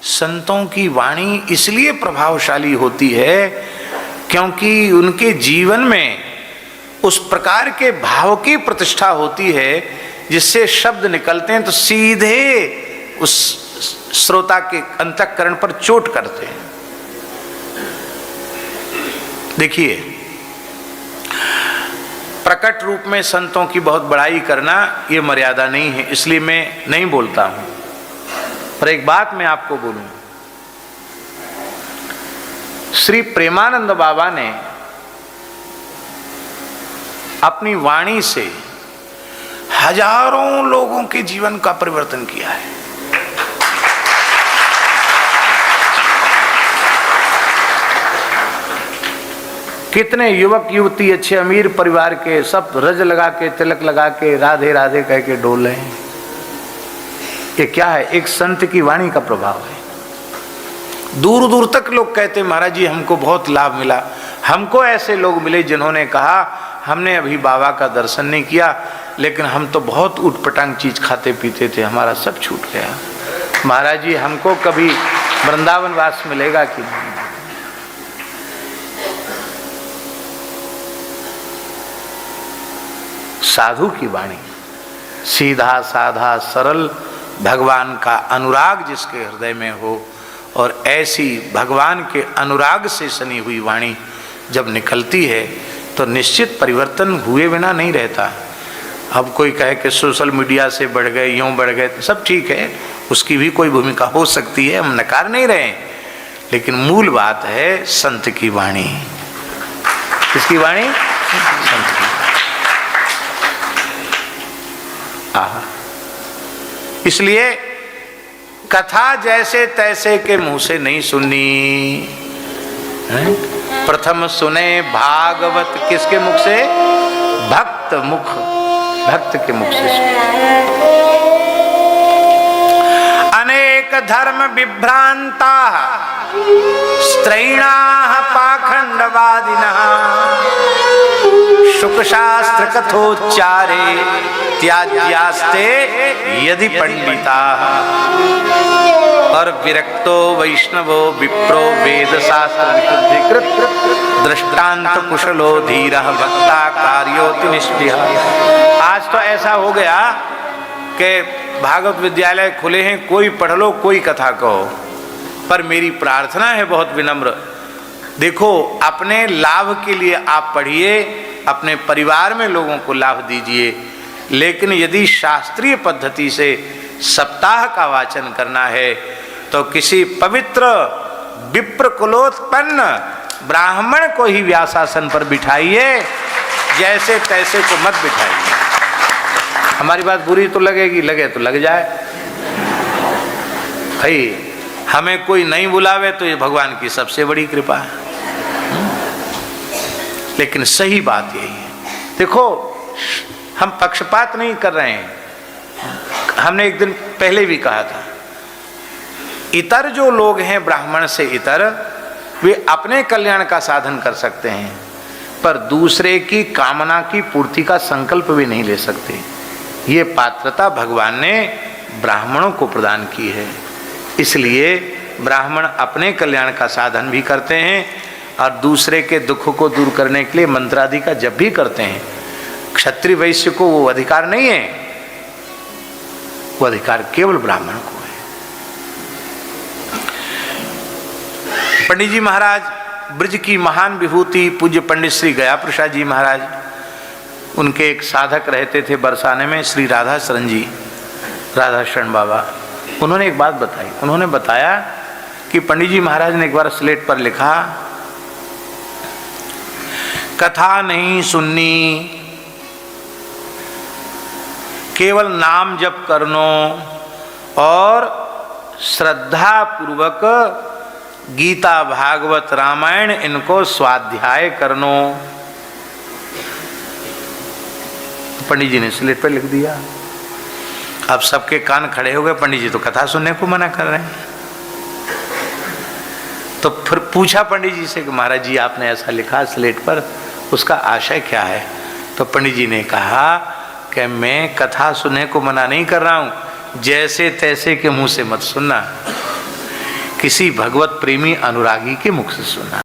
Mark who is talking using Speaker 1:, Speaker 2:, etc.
Speaker 1: संतों की वाणी इसलिए प्रभावशाली होती है क्योंकि उनके जीवन में उस प्रकार के भाव की प्रतिष्ठा होती है जिससे शब्द निकलते हैं तो सीधे उस श्रोता के अंतःकरण पर चोट करते हैं। देखिए, प्रकट रूप में संतों की बहुत बड़ाई करना ये मर्यादा नहीं है, इसलिए मैं नहीं बोलता हूं। पर एक बात मैं आपको बोलूं, श्री प्रेमानंद बाबा ने अपनी वाणी से हजारों लोगों के जीवन का परिवर्तन किया है। कितने युवक युवती अच्छे अमीर परिवार के सब रज लगा के तिलक लगा के राधे राधे कह के डोल रहे हैं। ये क्या है? एक संत की वाणी का प्रभाव है। दूर दूर तक लोग कहते महाराज जी हमको बहुत लाभ मिला। हमको ऐसे लोग मिले जिन्होंने कहा हमने अभी बाबा का दर्शन नहीं किया, लेकिन हम तो बहुत उटपटांग चीज खाते पीते थे, हमारा सब छूट गया। महाराज जी हमको कभी वृंदावन वास मिलेगा कि नहीं? साधु की वाणी, सीधा साधा सरल, भगवान का अनुराग जिसके हृदय में हो, और ऐसी भगवान के अनुराग से सनी हुई वाणी जब निकलती है तो निश्चित परिवर्तन हुए बिना नहीं रहता। अब कोई कहे कि सोशल मीडिया से बढ़ गए, यूं बढ़ गए, सब ठीक है, उसकी भी कोई भूमिका हो सकती है, हम नकार नहीं रहे, लेकिन मूल बात है संत की वाणी। किसकी वाणी? संत की। इसलिए कथा जैसे तैसे के मुंह से नहीं सुननी। प्रथम सुने भागवत किसके मुख से? भक्त मुख, भक्त के मुख से सुने। अनेक धर्म विभ्रांता स्त्रैणाः पाखंडवादिनः शुक शास्त्र कथोच्चारे त्याज्यास्ते यदि पंडिता। और विरक्तो वैष्णवो विप्रो वेद शास्त्र विशुद्धिकृत दृष्टांत कुशलो धीरः भक्ता कार्योति निष्ठियः। आज तो ऐसा हो गया कि भागवत विद्यालय खुले हैं, कोई पढ़ लो कोई कथा कहो। पर मेरी प्रार्थना है बहुत विनम्र, देखो अपने लाभ के लिए आप पढ़िए, अपने परिवार में लोगों को लाभ दीजिए, लेकिन यदि शास्त्रीय पद्धति से सप्ताह का वाचन करना है तो किसी पवित्र विप्र कुलोत्पन्न ब्राह्मण को ही व्यासासन पर बिठाइए, जैसे तैसे को मत बिठाइए। हमारी बात बुरी तो लगेगी, लगे तो लग जाए भाई, हमें कोई नहीं बुलावे तो ये भगवान की सबसे बड़ी कृपा है। लेकिन सही बात यही है, देखो हम पक्षपात नहीं कर रहे हैं। हमने एक दिन पहले भी कहा था, इतर जो लोग हैं ब्राह्मण से इतर, वे अपने कल्याण का साधन कर सकते हैं, पर दूसरे की कामना की पूर्ति का संकल्प भी नहीं ले सकते। ये पात्रता भगवान ने ब्राह्मणों को प्रदान की है। इसलिए ब्राह्मण अपने कल्याण का साधन भी करते हैं और दूसरे के दुख को दूर करने के लिए मंत्रादि का जप भी करते हैं। क्षत्रिय वैश्य को वो अधिकार नहीं है, वो अधिकार केवल ब्राह्मण को है। पंडित जी महाराज, ब्रज की महान विभूति पूज्य पंडित श्री गया प्रसाद जी महाराज, उनके एक साधक रहते थे बरसाने में, श्री राधा शरण जी, राधा शरण बाबा। उन्होंने एक बात बताई, उन्होंने बताया कि पंडित जी महाराज ने एक बार स्लेट पर लिखा, कथा नहीं सुननी, केवल नाम जप करनो और श्रद्धा पूर्वक गीता भागवत रामायण इनको स्वाध्याय करनो। पंडित जी ने स्लेट पर लिख दिया। अब सबके कान खड़े हो गए, पंडित जी तो कथा सुनने को मना कर रहे हैं। तो फिर पूछा पंडित जी से कि महाराज जी आपने ऐसा लिखा स्लेट पर, उसका आशय क्या है? तो पंडित जी ने कहा कि मैं कथा सुनने को मना नहीं कर रहा हूं, जैसे तैसे के मुंह से मत सुनना। किसी भगवत प्रेमी अनुरागी के मुख से सुना।